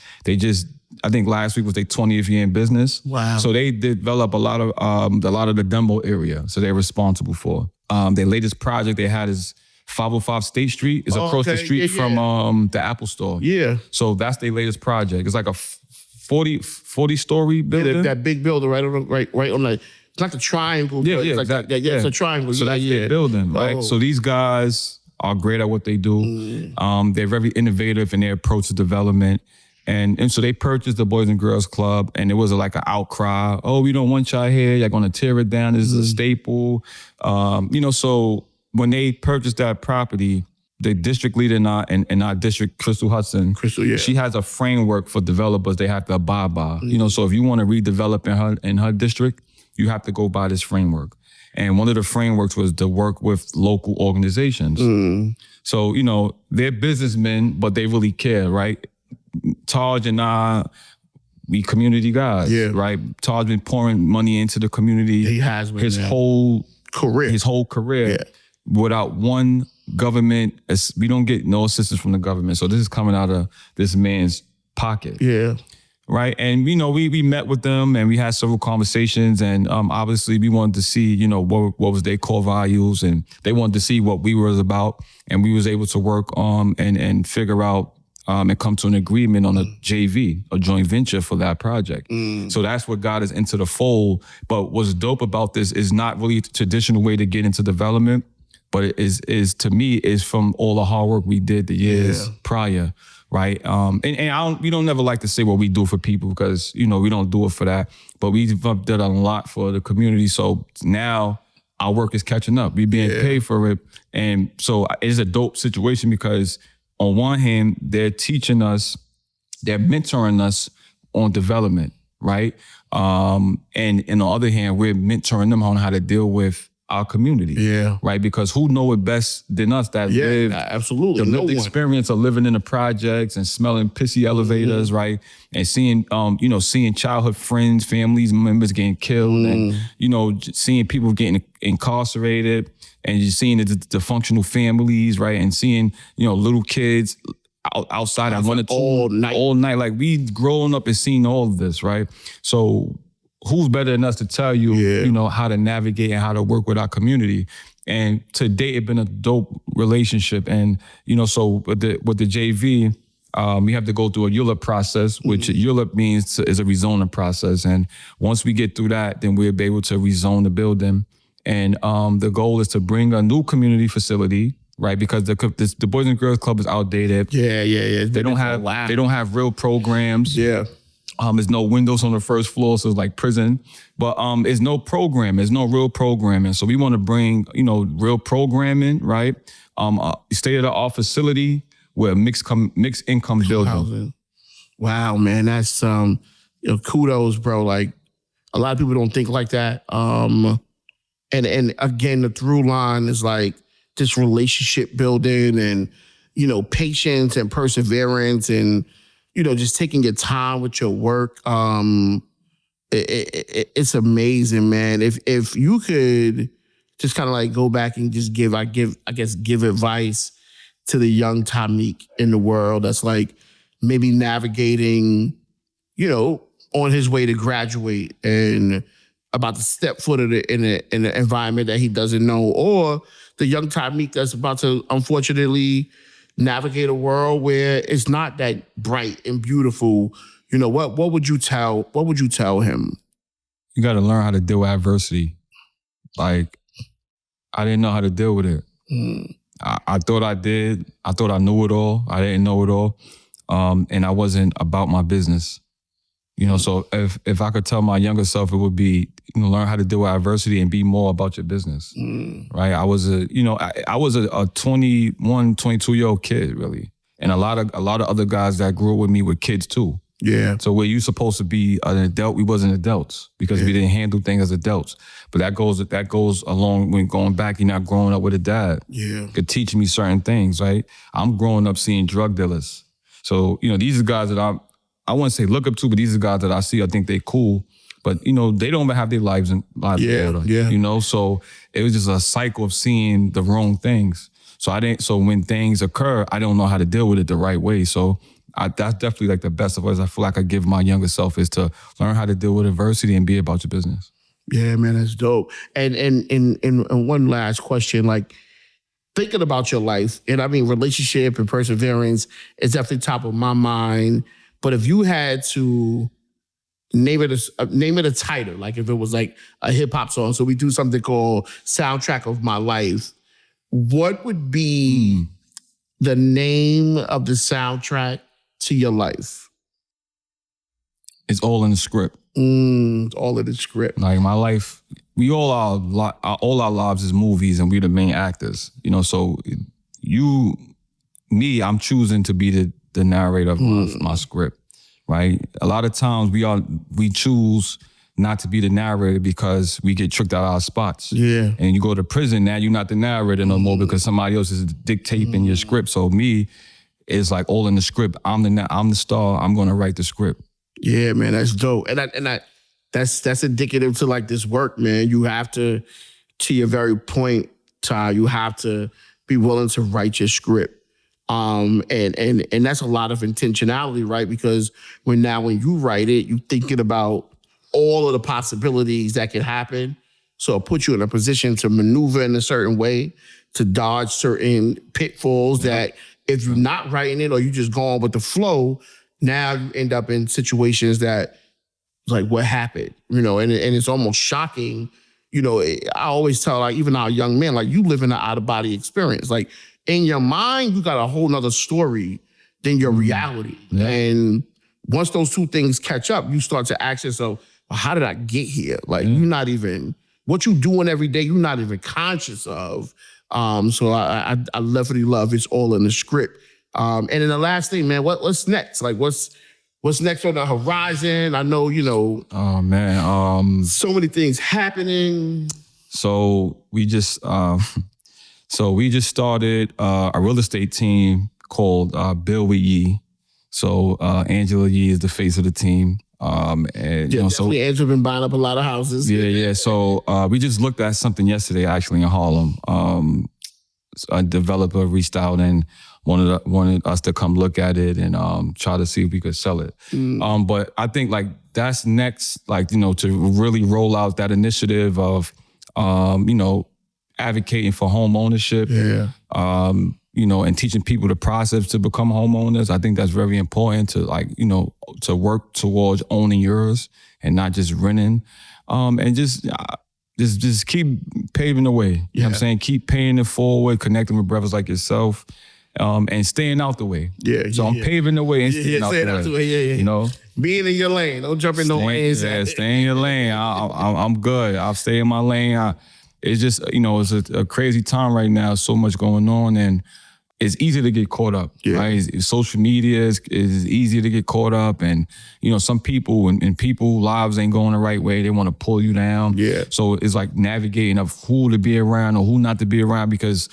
I think last week was their 20th year in business. Wow. So they develop a lot of the Dumbo area. So they're responsible for. Their latest project they had is 505 State Street. Is across the street from the Apple Store. Yeah. So that's their latest project. It's like a 40-story building. Yeah, that big building right on the. It's like the triangle. Yeah, it's like exactly. Yeah, it's a triangle. So that's their building, right? Oh. So these guys are great at what they do. They're very innovative in their approach to development. And so they purchased the Boys and Girls Club, and it was like an outcry. Oh, we don't want y'all here. Y'all gonna tear it down. This is a staple. So when they purchased that property, the district leader in our district, Crystal Hudson, she has a framework for developers they have to abide by. So if you want to redevelop in her district, you have to go by this framework. And one of the frameworks was to work with local organizations. So, they're businessmen, but they really care, right? Taj and I, we community guys, right? Taj been pouring money into the community. He has been, his whole career. Yeah. Without one government, we don't get no assistance from the government. So this is coming out of this man's pocket. Yeah. Right. And, we met with them and we had several conversations, and obviously we wanted to see, what was their core values, and they wanted to see what we were about, and we was able to work and figure out and come to an agreement on a JV, a joint venture for that project. So that's what got us into the fold. But what's dope about this is not really the traditional way to get into development, but it is to me, is from all the hard work we did the years prior. Right. We don't never like to say what we do for people because, we don't do it for that. But we've done a lot for the community. So now our work is catching up. We're being paid for it. And so it's a dope situation because on one hand, they're teaching us, they're mentoring us on development. Right. And on the other hand, we're mentoring them on how to deal with our community. Yeah. Right? Because who know it best than us that live absolutely. the lived experience of living in the projects and smelling pissy elevators, right? And seeing seeing childhood friends, families, members getting killed, and seeing people getting incarcerated, and you're seeing the dysfunctional families, right? And seeing, little kids outside at 1 or 2 all night. Like we growing up and seeing all of this, right? So who's better than us to tell you, how to navigate and how to work with our community? And to date, it's been a dope relationship. And, so with the JV, we have to go through a ULIP process, which ULIP means is a rezoning process. And once we get through that, then we'll be able to rezone the building. And the goal is to bring a new community facility, right? Because the Boys and Girls Club is outdated. Yeah. They don't have real programs. Yeah. There's no windows on the first floor, so it's like prison. But there's no program. There's no real programming. So we want to bring, real programming, right? State-of-the-art facility with mixed income building. Wow, man, that's kudos, bro. Like a lot of people don't think like that. And again, the through line is like this relationship building and patience and perseverance and just taking your time with your work. It's amazing, man. If you could just kind of like go back and just give advice to the young Tameek in the world that's like maybe navigating, on his way to graduate and about to step foot in an environment that he doesn't know, or the young Tameek that's about to unfortunately navigate a world where it's not that bright and beautiful. What would you tell him? You got to learn how to deal with adversity. Like, I didn't know how to deal with it. I thought I did. I thought I knew it all. I didn't know it all. And I wasn't about my business. You know, so if I could tell my younger self, it would be, learn how to deal with adversity and be more about your business, right? I was I was a 21, 22-year-old kid, really. And a lot of other guys that grew up with me were kids too. Yeah. So where you supposed to be an adult, we wasn't adults because we didn't handle things as adults. But that goes along when going back, you're not growing up with a dad. Yeah. Could teach me certain things, right? I'm growing up seeing drug dealers. So, these are guys that I wouldn't say look up to, but these are guys that I see, I think they cool. But, they don't even have their lives in order. Yeah. So it was just a cycle of seeing the wrong things. So when things occur, I don't know how to deal with it the right way. So that's definitely like the best advice I feel like I give my younger self is to learn how to deal with adversity and be about your business. Yeah, man, that's dope. And one last question, like thinking about your life, and I mean relationship and perseverance is definitely top of my mind. But if you had to name it a title, like if it was like a hip hop song, so we do something called Soundtrack of My Life, what would be the name of the soundtrack to your life? It's all in the script. It's all in the script. Like my life, all our lives is movies and we're the main actors. So I'm choosing to be the narrator of my script, right? A lot of times we choose not to be the narrator because we get tricked out of our spots. Yeah. And you go to prison, now you're not the narrator no more because somebody else is dictating your script. So me, it's like all in the script. I'm the star. I'm gonna write the script. Yeah, man, that's dope. And that's indicative to like this work, man. You have to your very point, Ty, you have to be willing to write your script. And that's a lot of intentionality, right? Because when you write it, you're thinking about all of the possibilities that could happen. So it puts you in a position to maneuver in a certain way, to dodge certain pitfalls that if you're not writing it or you just go on with the flow, now you end up in situations that like what happened, and it's almost shocking. I always tell like even our young men, like you live in an out-of-body experience. Like in your mind, you got a whole nother story than your reality. Yeah. And once those two things catch up, you start to ask yourself, well, how did I get here? Like you're not even, what you doing every day, you're not even conscious of. So I definitely love It's All in the Script. And then the last thing, man, what's next? Like what's next on the horizon? I know, Oh man. so many things happening. So we just started a real estate team called Build with Ye. So Angela Yee is the face of the team. Definitely Angela been buying up a lot of houses. Yeah. So we just looked at something yesterday, actually in Harlem. A developer reached out and wanted us to come look at it and try to see if we could sell it. But I think like that's next, like to really roll out that initiative of advocating for home ownership. Yeah. And teaching people the process to become homeowners. I think that's very important to to work towards owning yours and not just renting. And just keep paving the way. You know what I'm saying? Keep paying it forward, connecting with brothers like yourself, and staying out the way. Yeah. So I'm paving the way and staying out the way. Yeah. Being in your lane. Don't jump in no lanes. Yeah, stay in your lane. I'm good. I'll stay in my lane. It's just, it's a crazy time right now. So much going on and it's easy to get caught up, right? Social media is easy to get caught up and, some people and people lives ain't going the right way. They want to pull you down. Yeah. So it's like navigating of who to be around or who not to be around because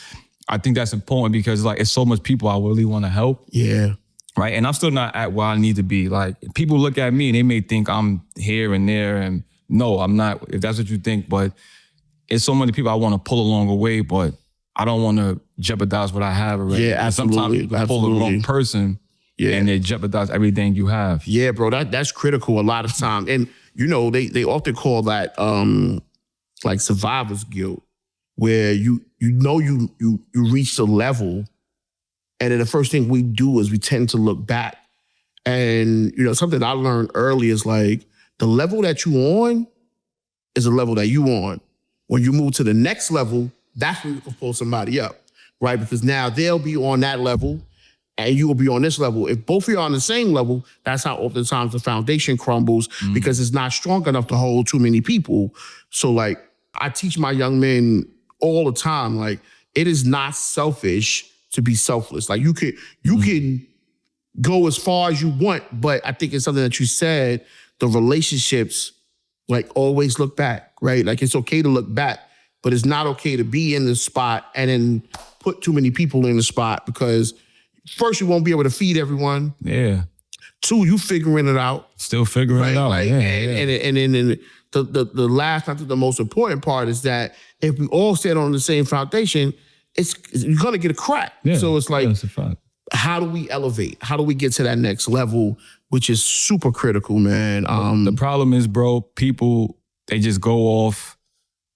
I think that's important because like it's so much people I really want to help. Yeah. Right. And I'm still not at where I need to be. Like people look at me and they may think I'm here and there and no, I'm not, if that's what you think, but it's so many people I want to pull along the way, but I don't want to jeopardize what I have already. Yeah, absolutely. Sometimes you can pull the wrong person and they jeopardize everything you have. Yeah, bro, that's critical a lot of time. And, they often call that like survivor's guilt, where you reach the level and then the first thing we do is we tend to look back. And, something I learned early is like the level that you on is the level that you on. When you move to the next level, that's when you can pull somebody up, right? Because now they'll be on that level and you will be on this level. If both of you are on the same level, that's how oftentimes the foundation crumbles because it's not strong enough to hold too many people. So like, I teach my young men all the time, like, it is not selfish to be selfless. Like you can go as far as you want, but I think it's something that you said, the relationships, like, always look back, right? Like, it's okay to look back, but it's not okay to be in the spot and then put too many people in the spot because first, you won't be able to feed everyone. Yeah. Two, you figuring it out. Still figuring it out. Like, yeah. And then the last, I think the most important part is that if we all stand on the same foundation, you're gonna get a crack. Yeah. So it's like, that's a fact. How do we elevate? How do we get to that next level, which is super critical, man? The problem is, bro, people, they just go off,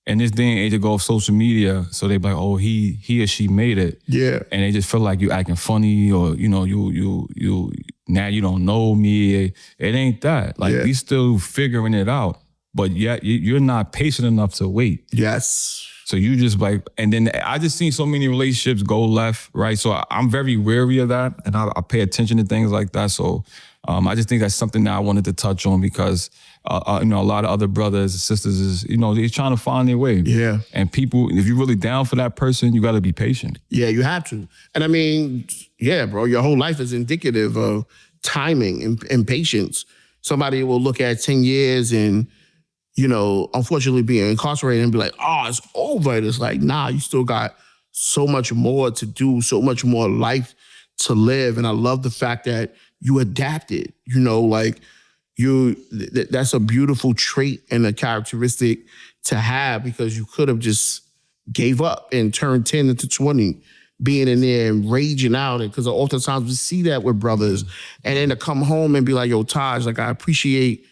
in this day and age, they go off social media, so they be like, oh, he or she made it. Yeah. And they just feel like you acting funny or, you know, you now you don't know me. It ain't that. Like, we still figuring it out, but yet you're not patient enough to wait. Yes. So you just like, and then I just seen so many relationships go left, right? So I'm very wary of that, and I pay attention to things like that. So I just think that's something that I wanted to touch on because, you know, a lot of other brothers and sisters is, you know, they're trying to find their way. Yeah. And people, if you're really down for that person, you got to be patient. Yeah, you have to. And I mean, yeah, bro, your whole life is indicative of timing and patience. Somebody will look at 10 years and, you know, unfortunately being incarcerated and be like, oh, it's over. And it's like, nah, you still got so much more to do, so much more life to live. And I love the fact that you adapted, you know, like that's a beautiful trait and a characteristic to have because you could have just gave up and turned 10 into 20, being in there and raging out. And because oftentimes we see that with brothers and then to come home and be like, yo, Taj, like I appreciate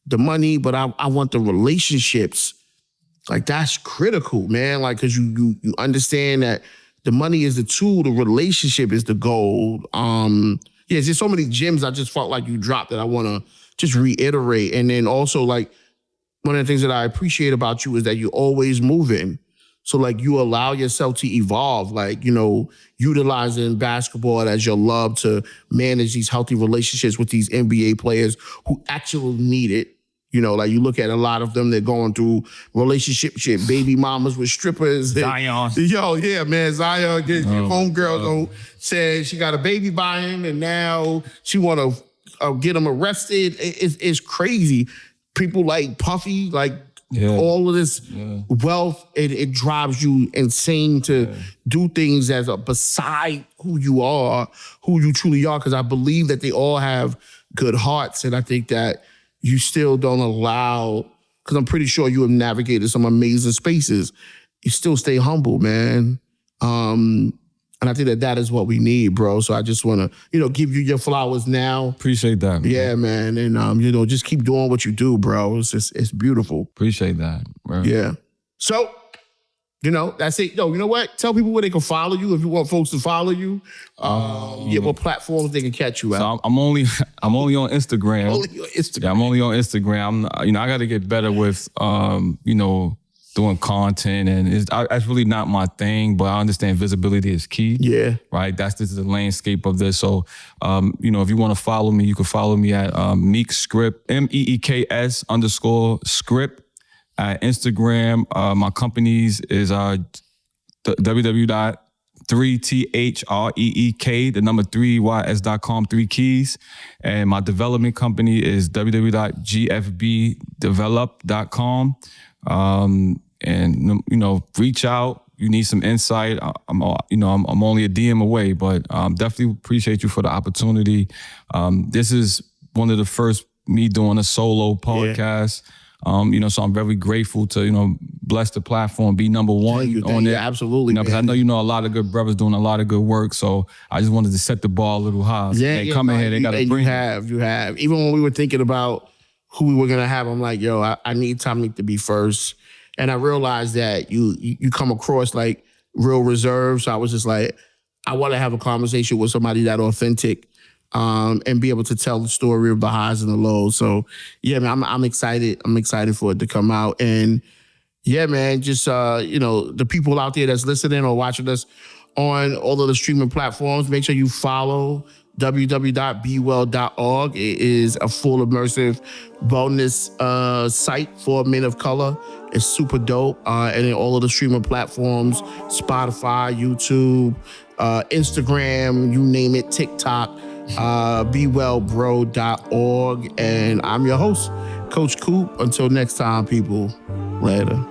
the money, but I want the relationships. Like that's critical, man. Like, cause you understand that the money is the tool, the relationship is the goal. There's just so many gems I just felt like you dropped that I wanna just reiterate. And then also like, one of the things that I appreciate about you is that you're always moving. So like you allow yourself to evolve, like, you know, utilizing basketball as your love to manage these healthy relationships with these NBA players who actually need it. You know, like you look at a lot of them, they're going through relationship shit, baby mamas with strippers. Zion. Yo, yeah, man, Zion, homegirl said she got a baby by him and now she want to get him arrested. It's crazy. People like Puffy, like, all of this wealth, it drives you insane to do things as a beside who you are, who you truly are, because I believe that they all have good hearts. And I think that you still don't allow, because I'm pretty sure you have navigated some amazing spaces. You still stay humble, man. And I think that is what we need, bro. So I just want to, you know, give you your flowers now. Appreciate that, man. Yeah, man. And, you know, just keep doing what you do, bro. It's beautiful. Appreciate that, bro. Yeah. So, you know, that's it. Yo, you know what? Tell people where they can follow you if you want folks to follow you. What platforms they can catch you at. So I'm only on Instagram. Only on Instagram. Yeah, I'm only on Instagram. You know, I got to get better with, you know, doing content, and it's really not my thing, but I understand visibility is key. Yeah. Right? This is the landscape of this. So, you know, if you want to follow me, you can follow me at MeekScript, MEEKS_script at Instagram. My company's is www.3THREEK, the number 3YS.com, 3 keys. And my development company is www.GFBdevelop.com. And you know, reach out. You need some insight. I'm only a DM away, but definitely appreciate you for the opportunity. This is one of the first me doing a solo podcast. You know, so I'm very grateful to, you know, bless the platform, be number one on it. Absolutely. You know, because I know you know a lot of good brothers doing a lot of good work. So I just wanted to set the bar a little high. They come in here, they got to bring it. You have. Even when we were thinking about who we were gonna have, I'm like, yo, I need Tameek to be first. And I realized that you come across like real reserved. So I was just like, I want to have a conversation with somebody that authentic, and be able to tell the story of the highs and the lows. So yeah, man, I'm excited. I'm excited for it to come out. And Yeah, man. Just the people out there that's listening or watching us on all of the streaming platforms, make sure you follow www.bewell.org. It is a full immersive bonus site for men of color. It's super dope. And in all of the streaming platforms, Spotify, YouTube, Instagram, you name it, TikTok, BEWELLBRO.org. And I'm your host, Coach Coop. Until next time, people. Later.